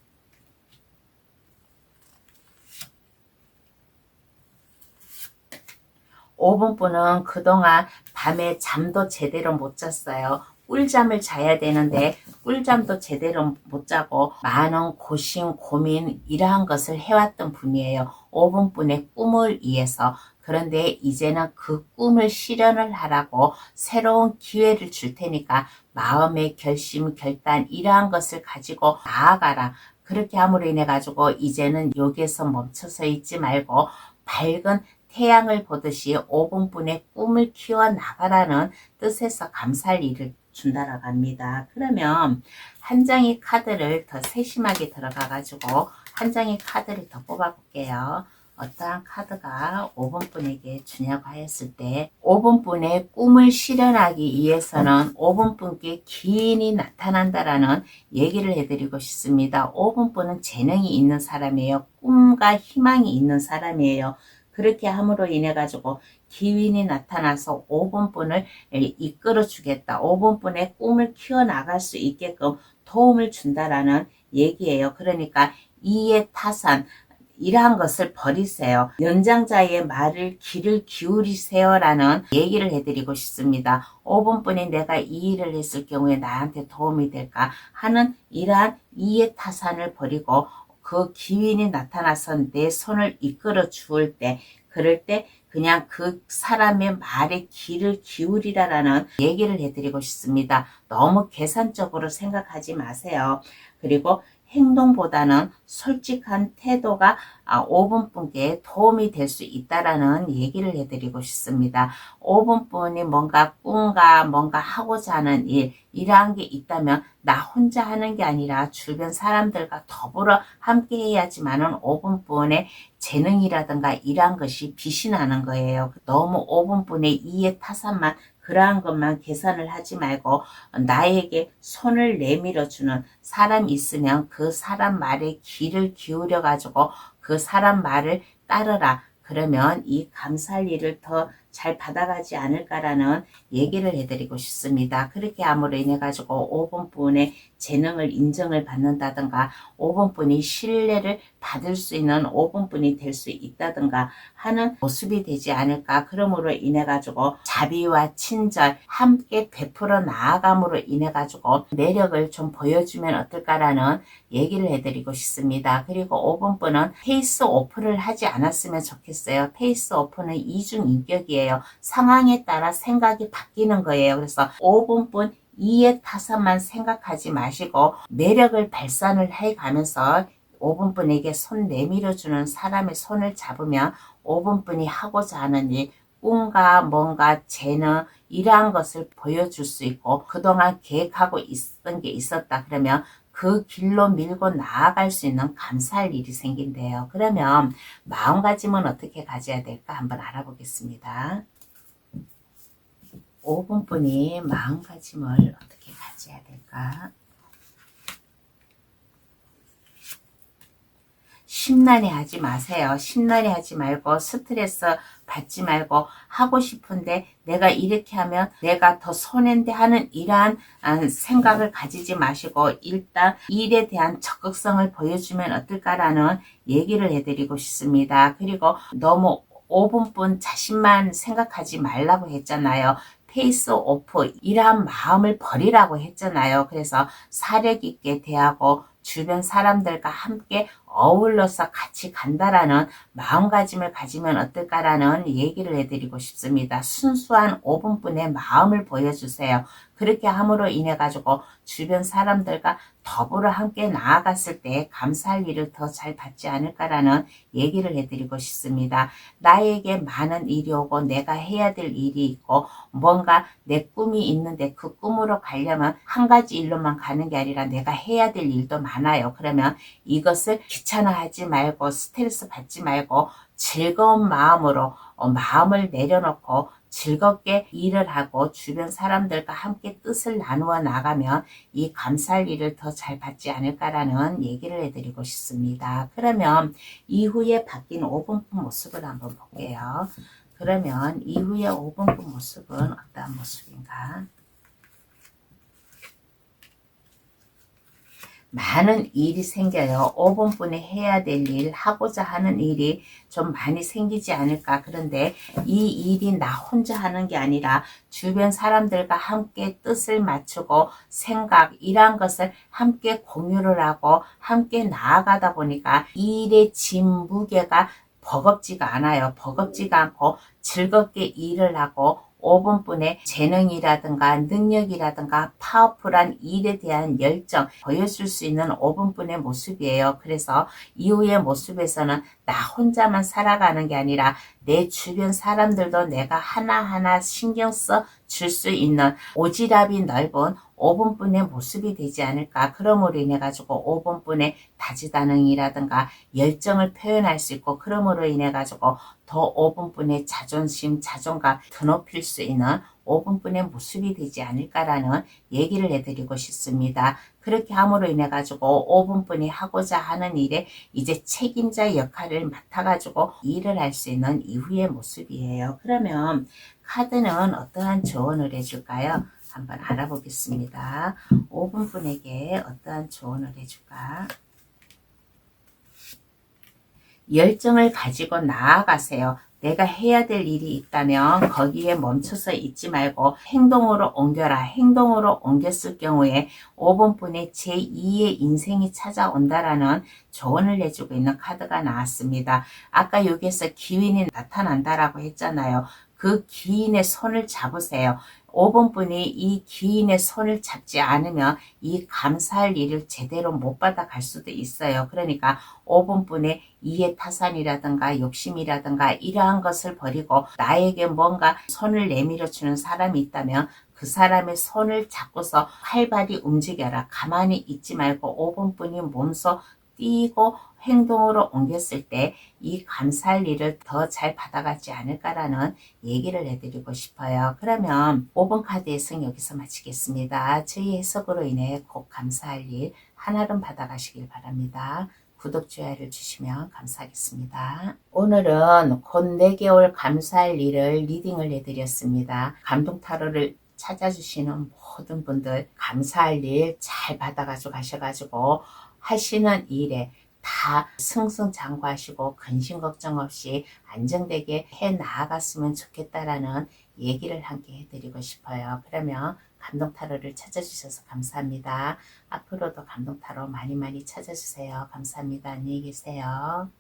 (5번) 분은 그동안 밤에 잠도 제대로 못 잤어요. 꿀잠을 자야 되는데 꿀잠도 제대로 못 자고 많은 고심, 고민 이러한 것을 해왔던 분이에요. 5번 분의 꿈을 위해서. 그런데 이제는 그 꿈을 실현을 하라고 새로운 기회를 줄 테니까 마음의 결심, 결단 이러한 것을 가지고 나아가라. 그렇게 함으로 인해 가지고 이제는 여기에서 멈춰서 있지 말고 밝은 태양을 보듯이 5번 분의 꿈을 키워나가라는 뜻에서 감사할 일을 준다라고 합니다. 그러면 한 장의 카드를 더 세심하게 들어가 가지고 한 장의 카드를 더 뽑아 볼게요. 어떠한 카드가 5번 분에게 주냐고 하였을 때 5번 분의 꿈을 실현하기 위해서는 5번 분께 기인이 나타난다라는 얘기를 해드리고 싶습니다. 5번 분은 재능이 있는 사람이에요. 꿈과 희망이 있는 사람이에요. 그렇게 함으로 인해 가지고 기인이 나타나서 5번 분을 이끌어 주겠다. 5번 분의 꿈을 키워나갈 수 있게끔 도움을 준다라는 얘기예요. 그러니까 이해 타산 이러한 것을 버리세요. 연장자의 말을 귀를 기울이세요라는 얘기를 해드리고 싶습니다. 5번 분이 내가 이 일을 했을 경우에 나한테 도움이 될까 하는 이러한 이해 타산을 버리고 그 기인이 나타나서 내 손을 이끌어 주을 때 그럴 때 그냥 그 사람의 말에 귀를 기울이라라는 얘기를 해드리고 싶습니다. 너무 계산적으로 생각하지 마세요. 그리고 행동보다는 솔직한 태도가 5번 분께 도움이 될 수 있다라는 얘기를 해드리고 싶습니다. 5번 분이 뭔가 꿈과 뭔가 하고자 하는 일 이러한 게 있다면 나 혼자 하는 게 아니라 주변 사람들과 더불어 함께 해야지만은 5번 분의 재능이라든가 이러한 것이 빛이 나는 거예요. 너무 5번 분의 이해 타산만 그러한 것만 계산을 하지 말고 나에게 손을 내밀어 주는 사람이 있으면 그 사람 말에 귀를 기울여 가지고 그 사람 말을 따르라. 그러면 이 감사할 일을 더 잘 받아가지 않을까라는 얘기를 해드리고 싶습니다. 그렇게 함으로 인해 가지고 5번 분의 재능을 인정을 받는다든가 5번 분이 신뢰를 받을 수 있는 5번 분이 될 수 있다든가 하는 모습이 되지 않을까. 그러므로 인해 가지고 자비와 친절 함께 베풀어 나아감으로 인해 가지고 매력을 좀 보여주면 어떨까라는 얘기를 해드리고 싶습니다. 그리고 5번 분은 페이스 오프를 하지 않았으면 좋겠어요. 페이스 오프는 이중인격이에요. 상황에 따라 생각이 바뀌는 거예요. 그래서 5번 분 이해 타산만 생각하지 마시고 매력을 발산을 해가면서 5번 분에게 손 내밀어주는 사람의 손을 잡으면 5번 분이 하고자 하는 일, 꿈과 뭔가 재능 이러한 것을 보여줄 수 있고 그동안 계획하고 있던 게 있었다 그러면 그 길로 밀고 나아갈 수 있는 감사할 일이 생긴대요. 그러면 마음가짐은 어떻게 가져야 될까 한번 알아보겠습니다. 5번 분이 마음가짐을 어떻게 가져야 될까? 심란해 하지 마세요. 심란해 하지 말고 스트레스 받지 말고 하고 싶은데 내가 이렇게 하면 내가 더 손해인데 하는 이러한 생각을 가지지 마시고 일단 일에 대한 적극성을 보여주면 어떨까라는 얘기를 해드리고 싶습니다. 그리고 너무 5분뿐 자신만 생각하지 말라고 했잖아요. 페이스 오프, 이러한 마음을 버리라고 했잖아요. 그래서 사력 있게 대하고 주변 사람들과 함께 어울러서 같이 간다라는 마음가짐을 가지면 어떨까라는 얘기를 해드리고 싶습니다. 순수한 5분뿐의 마음을 보여주세요. 그렇게 함으로 인해 가지고 주변 사람들과 더불어 함께 나아갔을 때 감사할 일을 더 잘 받지 않을까라는 얘기를 해드리고 싶습니다. 나에게 많은 일이 오고 내가 해야 될 일이 있고 뭔가 내 꿈이 있는데 그 꿈으로 가려면 한 가지 일로만 가는 게 아니라 내가 해야 될 일도 많아요. 그러면 이것을 귀찮아하지 말고 스트레스 받지 말고 즐거운 마음으로 마음을 내려놓고 즐겁게 일을 하고 주변 사람들과 함께 뜻을 나누어 나가면 이 감사할 일을 더 잘 받지 않을까라는 얘기를 해드리고 싶습니다. 그러면 이후에 바뀐 5분뿐 모습을 한번 볼게요. 그러면 이후에 5분뿐 모습은 어떠한 모습인가? 많은 일이 생겨요. 5분뿐에 해야 될 일, 하고자 하는 일이 좀 많이 생기지 않을까. 그런데 이 일이 나 혼자 하는 게 아니라 주변 사람들과 함께 뜻을 맞추고 생각, 이러한 것을 함께 공유를 하고 함께 나아가다 보니까 이 일의 짐 무게가 버겁지가 않아요. 버겁지가 않고 즐겁게 일을 하고 5분뿐에 재능이라든가 능력이라든가 파워풀한 일에 대한 열정 보여줄 수 있는 5분뿐의 모습이에요. 그래서 이후의 모습에서는 나 혼자만 살아가는 게 아니라 내 주변 사람들도 내가 하나하나 신경 써 줄 수 있는 오지랖이 넓은 5분뿐의 모습이 되지 않을까. 그러므로 인해 가지고 5분뿐의 다재다능이라든가 열정을 표현할 수 있고 그러므로 인해 가지고 더 5분뿐의 자존심, 자존감 드높일 수 있는 5분뿐의 모습이 되지 않을까라는 얘기를 해드리고 싶습니다. 그렇게 함으로 인해 가지고 5분뿐이 하고자 하는 일에 이제 책임자 역할을 맡아가지고 일을 할 수 있는 이후의 모습이에요. 그러면 카드는 어떠한 조언을 해줄까요? 한번 알아보겠습니다. 5분뿐에게 어떠한 조언을 해줄까? 열정을 가지고 나아가세요. 내가 해야 될 일이 있다면 거기에 멈춰서 있지 말고 행동으로 옮겨라. 행동으로 옮겼을 경우에 5분뿐에 제2의 인생이 찾아온다라는 조언을 해주고 있는 카드가 나왔습니다. 아까 여기에서 기운이 나타난다라고 했잖아요. 그 기인의 손을 잡으세요. 5분뿐이 이 기인의 손을 잡지 않으면 이 감사할 일을 제대로 못 받아갈 수도 있어요. 그러니까 5분뿐에 이해타산이라든가 욕심이라든가 이러한 것을 버리고 나에게 뭔가 손을 내밀어 주는 사람이 있다면 그 사람의 손을 잡고서 활발히 움직여라. 가만히 있지 말고 5분뿐이 몸소 뛰고 행동으로 옮겼을 때 이 감사할 일을 더 잘 받아가지 않을까라는 얘기를 해드리고 싶어요. 그러면 5번 카드의 승 여기서 마치겠습니다. 저희 해석으로 인해 꼭 감사할 일 하나름 받아가시길 바랍니다. 구독, 좋아요를 주시면 감사하겠습니다. 오늘은 곧 4개월 감사할 일을 리딩을 해드렸습니다. 감동타로를 찾아주시는 모든 분들 감사할 일 잘 받아가지고 가셔가지고 하시는 일에 다 승승장구하시고 근심 걱정 없이 안정되게 해 나아갔으면 좋겠다라는 얘기를 함께 해드리고 싶어요. 그러면 감동타로를 찾아주셔서 감사합니다. 앞으로도 감동타로 많이 많이 찾아주세요. 감사합니다. 안녕히 계세요.